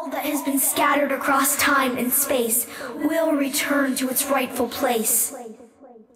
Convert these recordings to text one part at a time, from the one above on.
All that has been scattered across time and space will return to its rightful place.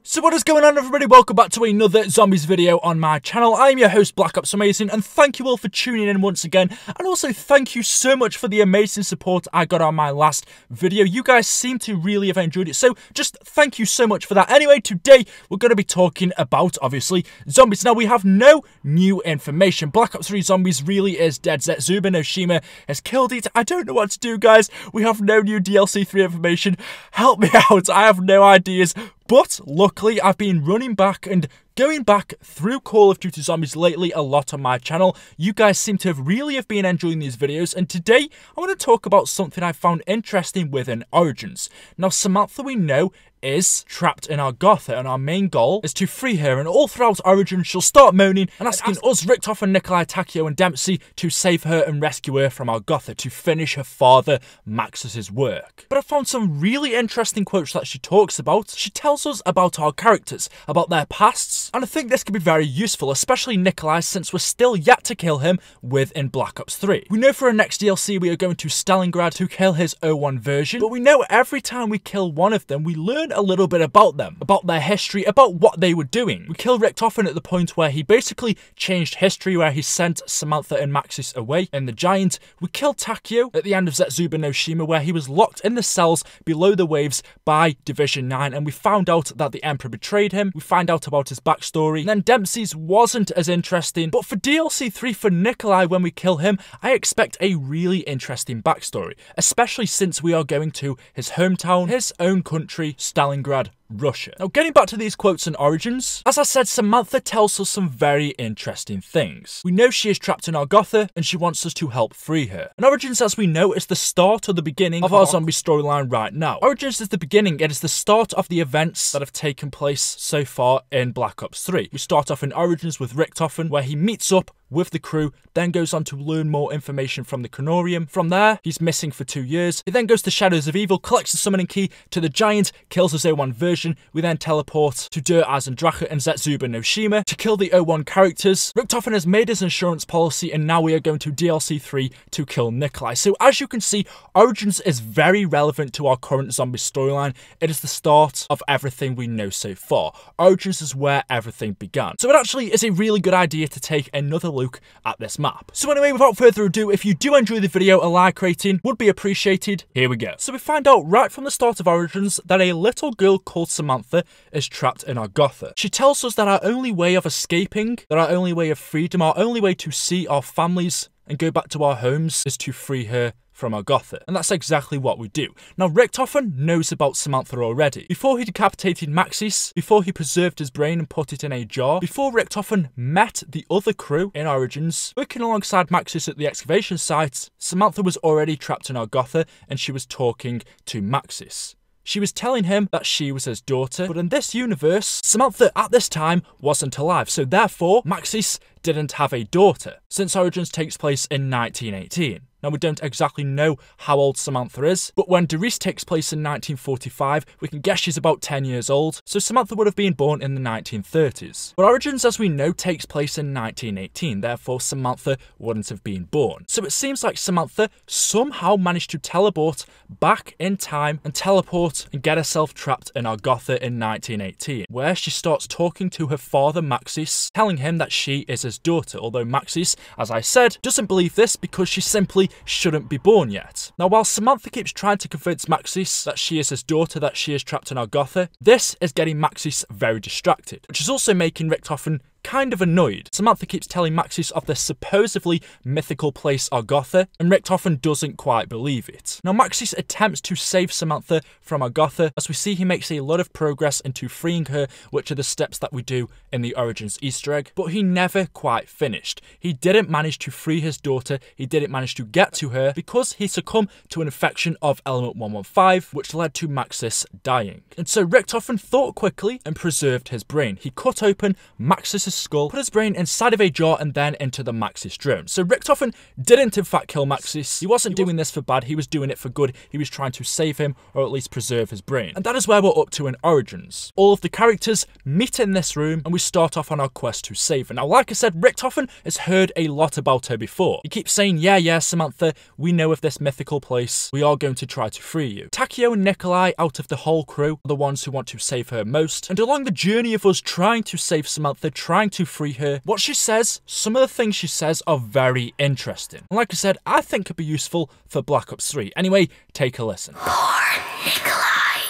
So what is going on, everybody? Welcome back to another zombies video on my channel. I am your host, BlackOpsAmazing, and thank you all for tuning in once again. And also thank you so much for the amazing support I got on my last video. You guys seem to really have enjoyed it, so just thank you so much for that. Anyway, today we're going to be talking about, obviously, zombies. Now, we have no new information. Black Ops 3 Zombies really is dead. Zetsuba no Shima has killed it. I don't know what to do, guys. We have no new DLC 3 information. Help me out. I have no ideas. But luckily, I've been running back and going back through Call of Duty Zombies lately a lot on my channel. You guys seem to have really been enjoying these videos, and today I want to talk about something I found interesting within Origins. Now, Samantha, we know, is trapped in Agartha, and our main goal is to free her, and all throughout Origins she'll start moaning and asking us, Richtoff and Nikolai, Takeo and Dempsey, to save her and rescue her from Agartha to finish her father Maxis's work. But I found some really interesting quotes that she talks about. She tells us about our characters, about their pasts, and I think this could be very useful, especially Nikolai, since we're still yet to kill him within Black Ops 3. We know for our next DLC we are going to Stalingrad to kill his 01 version, but we know every time we kill one of them we learn a little bit about them, about their history, about what they were doing. We kill Richtofen at the point where he basically changed history, where he sent Samantha and Maxis away in the Giant. We kill Takeo at the end of Zetsuba no Shima, where he was locked in the cells below the waves by Division 9, and we found out that the Emperor betrayed him. We find out about his backstory. And then Dempsey's wasn't as interesting, but for DLC 3 for Nikolai, when we kill him, I expect a really interesting backstory, especially since we are going to his hometown, his own country, Stalingrad, Russia. Now, getting back to these quotes and Origins, as I said, Samantha tells us some very interesting things. We know she is trapped in Agartha, and she wants us to help free her. And Origins, as we know, is the start or the beginning of our zombie storyline right now. Origins is the beginning. It is the start of the events that have taken place so far in Black Ops 3. We start off in Origins with Richtofen, where he meets up with the crew, then goes on to learn more information from the Canorium. From there, he's missing for 2 years. He then goes to Shadows of Evil, collects the summoning key to the Giant, kills his 01 version. We then teleport to Der Eisendrache and Zetsuba no Shima to kill the 01 characters. Richtofen has made his insurance policy, and now we are going to DLC 3 to kill Nikolai. So as you can see, Origins is very relevant to our current zombie storyline. It is the start of everything we know so far. Origins is where everything began. So it actually is a really good idea to take another look at this map. So anyway, without further ado, if you do enjoy the video, a like rating would be appreciated. Here we go. So we find out right from the start of Origins that a little girl called Samantha is trapped in Agartha. She tells us that our only way of escaping, that our only way of freedom, our only way to see our families and go back to our homes is to free her from Agartha. And that's exactly what we do. Now, Richtofen knows about Samantha already. Before he decapitated Maxis, before he preserved his brain and put it in a jar, before Richtofen met the other crew in Origins, working alongside Maxis at the excavation site, Samantha was already trapped in Agartha, and she was talking to Maxis. She was telling him that she was his daughter, but in this universe, Samantha at this time wasn't alive, so therefore Maxis didn't have a daughter, since Origins takes place in 1918. Now, we don't exactly know how old Samantha is, but when Doris takes place in 1945, we can guess she's about 10 years old, so Samantha would have been born in the 1930s. But Origins, as we know, takes place in 1918, therefore Samantha wouldn't have been born. So it seems like Samantha somehow managed to teleport back in time and teleport and get herself trapped in Agartha in 1918, where she starts talking to her father Maxis, telling him that she is his daughter, although Maxis, as I said, doesn't believe this because she simply shouldn't be born yet. Now, while Samantha keeps trying to convince Maxis that she is his daughter, that she is trapped in Agartha, this is getting Maxis very distracted, which is also making Richtofen kind of annoyed. Samantha keeps telling Maxis of this supposedly mythical place Agartha, and Richtofen doesn't quite believe it. Now, Maxis attempts to save Samantha from Agartha. As we see, he makes a lot of progress into freeing her, which are the steps that we do in the Origins Easter egg, but he never quite finished. He didn't manage to free his daughter, he didn't manage to get to her because he succumbed to an infection of element 115, which led to Maxis dying. And so Richtofen thought quickly and preserved his brain. He cut open Maxis' skull, put his brain inside of a jar, and then into the Maxis drone. So Richtofen didn't in fact kill Maxis. He wasn't doing this for bad, he was doing it for good. He was trying to save him, or at least preserve his brain. And that is where we're up to in Origins. All of the characters meet in this room, and we start off on our quest to save her. Now, like I said, Richtofen has heard a lot about her before. He keeps saying, yeah, Samantha, we know of this mythical place. We are going to try to free you. Takeo and Nikolai, out of the whole crew, are the ones who want to save her most. And along the journey of us trying to save Samantha, trying to free her, what she says, some of the things she says are very interesting. And like I said, I think could be useful for Black Ops 3. Anyway, take a listen. Poor Nikolai.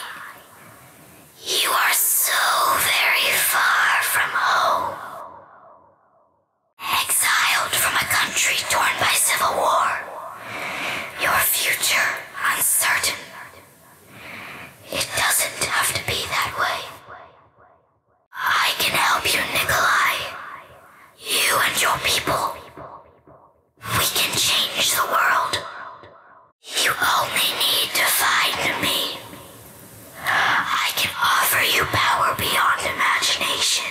You are so very far from home. Exiled from a country torn by civil war. Your future uncertain. It doesn't have to be that way. I can help you, Nikolai. You and your people. We can change the world. You only need to find me. I can offer you power beyond imagination.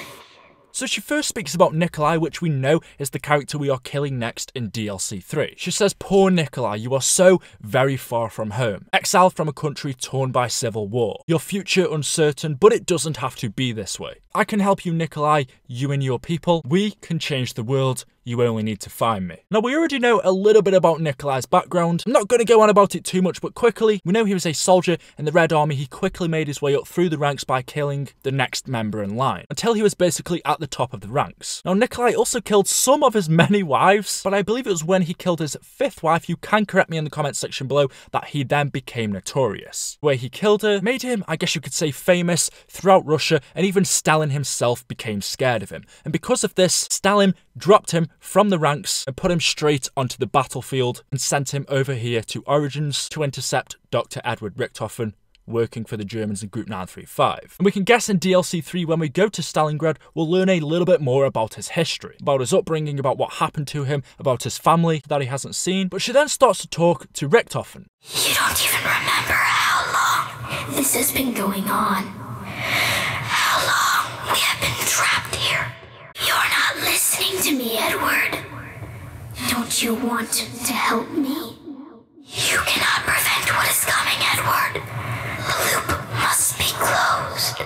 So she first speaks about Nikolai, which we know is the character we are killing next in DLC 3. She says, poor Nikolai, you are so very far from home. Exiled from a country torn by civil war. Your future uncertain, but it doesn't have to be this way. I can help you, Nikolai, you and your people. We can change the world. You only need to find me. Now, we already know a little bit about Nikolai's background. I'm not going to go on about it too much, but quickly, we know he was a soldier in the Red Army. He quickly made his way up through the ranks by killing the next member in line, until he was basically at the top of the ranks. Now, Nikolai also killed some of his many wives, but I believe it was when he killed his 5th wife, you can correct me in the comments section below, that he then became notorious. Where he killed her, made him, I guess you could say, famous throughout Russia, and even Stalin himself became scared of him. And because of this, Stalin dropped him from the ranks and put him straight onto the battlefield and sent him over here to Origins to intercept Dr. Edward Richtofen, working for the Germans in Group 935. And we can guess in DLC 3 when we go to Stalingrad, we'll learn a little bit more about his history, about his upbringing, about what happened to him, about his family that he hasn't seen. But she then starts to talk to Richtofen. You don't even remember how long this has been going on. How long we have been trapped here. You're not listening to me, Edward. Don't you want to help me? You cannot prevent what is coming, Edward. The loop must be closed.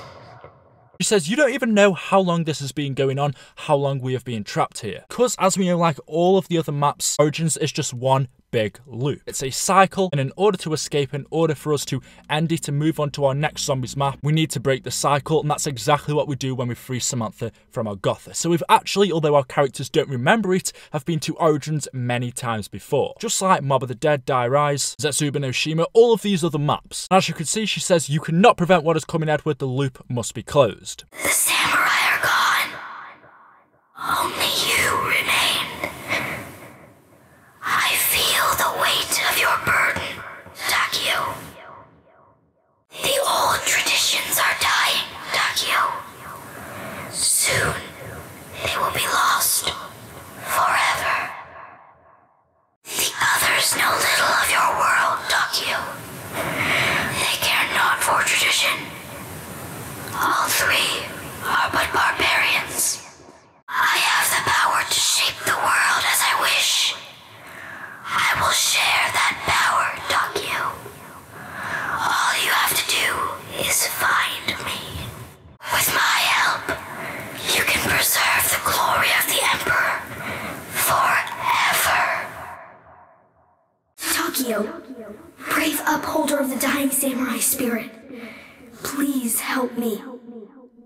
She says, you don't even know how long this has been going on, how long we have been trapped here. Because as we know, like all of the other maps, Origins is just one big loop. It's a cycle, and in order to escape, in order for us to end it and move on to our next zombies map, we need to break the cycle, and that's exactly what we do when we free Samantha from Agartha. So we've actually, although our characters don't remember it, have been to Origins many times before. Just like Mob of the Dead, Die Rise, Zetsuba no Shima, all of these other maps. And as you can see, she says, you cannot prevent what is coming, Edward, the loop must be closed. The samurai are gone. Only you remain. I feel the weight of your burden, Takeo. The old traditions are dying, Takeo. Soon, they will be lost. Forever. The others know little of your world, Takeo. They care not for tradition. All three are but barbarians. I have the power to shape the world as I wish. I will share that power, Takeo. All you have to do is find me. With my help, you can preserve the glory of the Emperor forever. Takeo, brave upholder of the dying samurai spirit, please help me.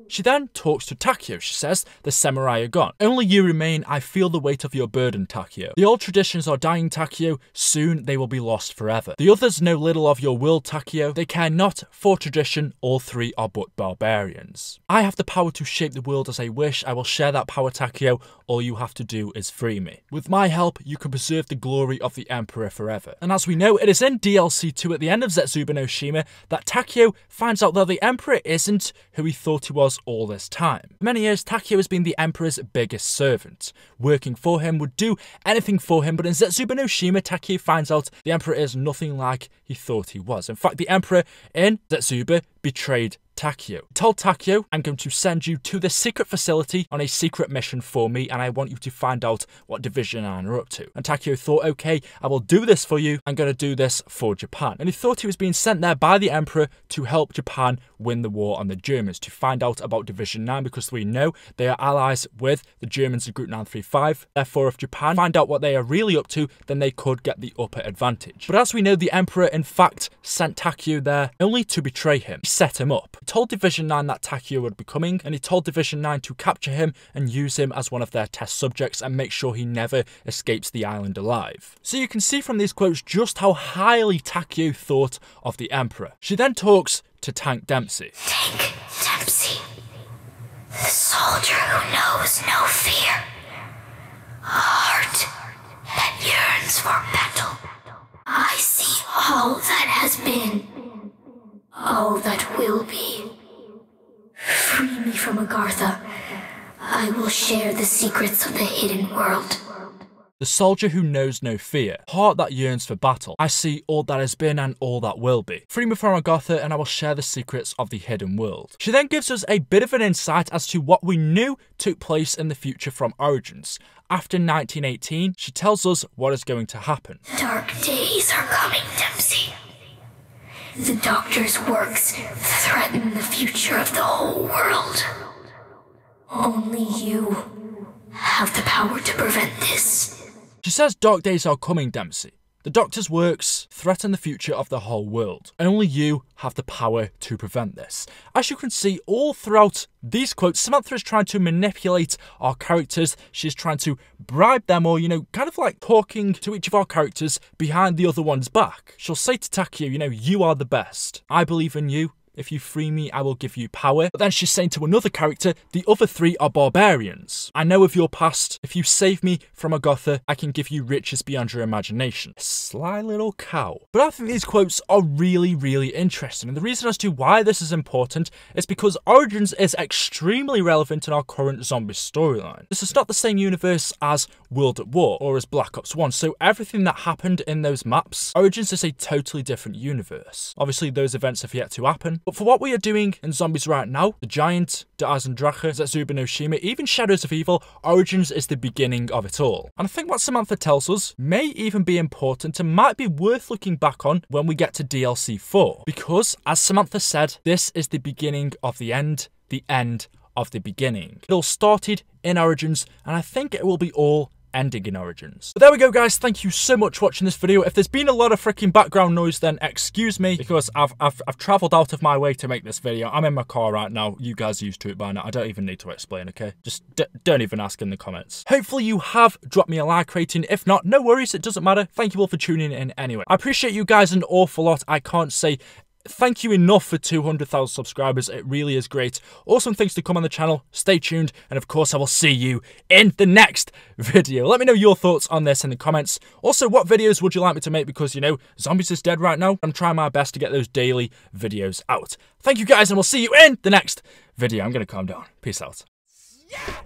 She then talks to Takeo. She says, the samurai are gone. Only you remain. I feel the weight of your burden, Takeo. The old traditions are dying, Takeo. Soon they will be lost forever. The others know little of your world, Takeo. They care not for tradition. All three are but barbarians. I have the power to shape the world as I wish. I will share that power, Takeo. All you have to do is free me. With my help, you can preserve the glory of the Emperor forever. And as we know, it is in DLC 2 at the end of Zetsuba no Shima that Takeo finds out that the Emperor isn't who he thought he was all this time. For many years, Takeo has been the Emperor's biggest servant. Working for him, would do anything for him, but in Zetsuba no Shima, Takeo finds out the Emperor is nothing like he thought he was. In fact, the Emperor in Zetsuba betrayed Takeo. He told Takeo, I'm going to send you to the secret facility on a secret mission for me, and I want you to find out what Division 9 are up to. And Takeo thought, okay, I will do this for you. I'm going to do this for Japan. And he thought he was being sent there by the Emperor to help Japan win the war on the Germans, to find out about Division 9, because we know they are allies with the Germans of Group 935. Therefore, if Japan find out what they are really up to, then they could get the upper advantage. But as we know, the Emperor, in fact, sent Takeo there only to betray him. He set him up. He told Division 9 that Takeo would be coming, and he told Division 9 to capture him and use him as one of their test subjects and make sure he never escapes the island alive. So you can see from these quotes just how highly Takeo thought of the Emperor. She then talks to Tank Dempsey. Tank Dempsey, the soldier who knows no fear, a heart that yearns for battle. I see all that has been, all that will be. Free me from Agartha. I will share the secrets of the hidden world. The soldier who knows no fear, heart that yearns for battle. I see all that has been and all that will be. Free me from Agartha and I will share the secrets of the hidden world. She then gives us a bit of an insight as to what we knew took place in the future from Origins. After 1918, she tells us what is going to happen. Dark days are coming, Dempsey. The Doctor's works threaten the future of the whole world. Only you have the power to prevent this. She says dark days are coming, Dempsey. The Doctor's works threaten the future of the whole world, and only you have the power to prevent this. As you can see all throughout these quotes, Samantha is trying to manipulate our characters. She's trying to bribe them, or, kind of like talking to each of our characters behind the other one's back. She'll say to Takeo, you are the best. I believe in you. If you free me, I will give you power. But then she's saying to another character, the other three are barbarians. I know of your past. If you save me from Agartha, I can give you riches beyond your imagination. Sly little cow. But I think these quotes are really, really interesting. And the reason as to why this is important is because Origins is extremely relevant in our current zombie storyline. This is not the same universe as World at War or as Black Ops 1. So everything that happened in those maps, Origins is a totally different universe. Obviously, those events have yet to happen. But for what we are doing in zombies right now, the Giant, the Eisendrache, Zetsuba no Shima, even Shadows of Evil, Origins is the beginning of it all. And I think what Samantha tells us may even be important and might be worth looking back on when we get to DLC 4. Because, as Samantha said, this is the beginning of the end of the beginning. It all started in Origins, and I think it will be all ending in Origins. But there we go, guys. Thank you so much for watching this video. If there's been a lot of freaking background noise, then excuse me, because I've traveled out of my way to make this video. I'm in my car right now. You guys are used to it by now. I don't even need to explain, okay? Just don't even ask in the comments. Hopefully you have dropped me a like rating. If not, no worries. It doesn't matter. Thank you all for tuning in anyway. I appreciate you guys an awful lot. I can't say thank you enough for 200,000 subscribers. It really is great. Awesome things to come on the channel. Stay tuned. And of course, I will see you in the next video. Let me know your thoughts on this in the comments. Also, what videos would you like me to make? Because, Zombies is dead right now. I'm trying my best to get those daily videos out. Thank you guys, and we'll see you in the next video. I'm going to calm down. Peace out. Yeah!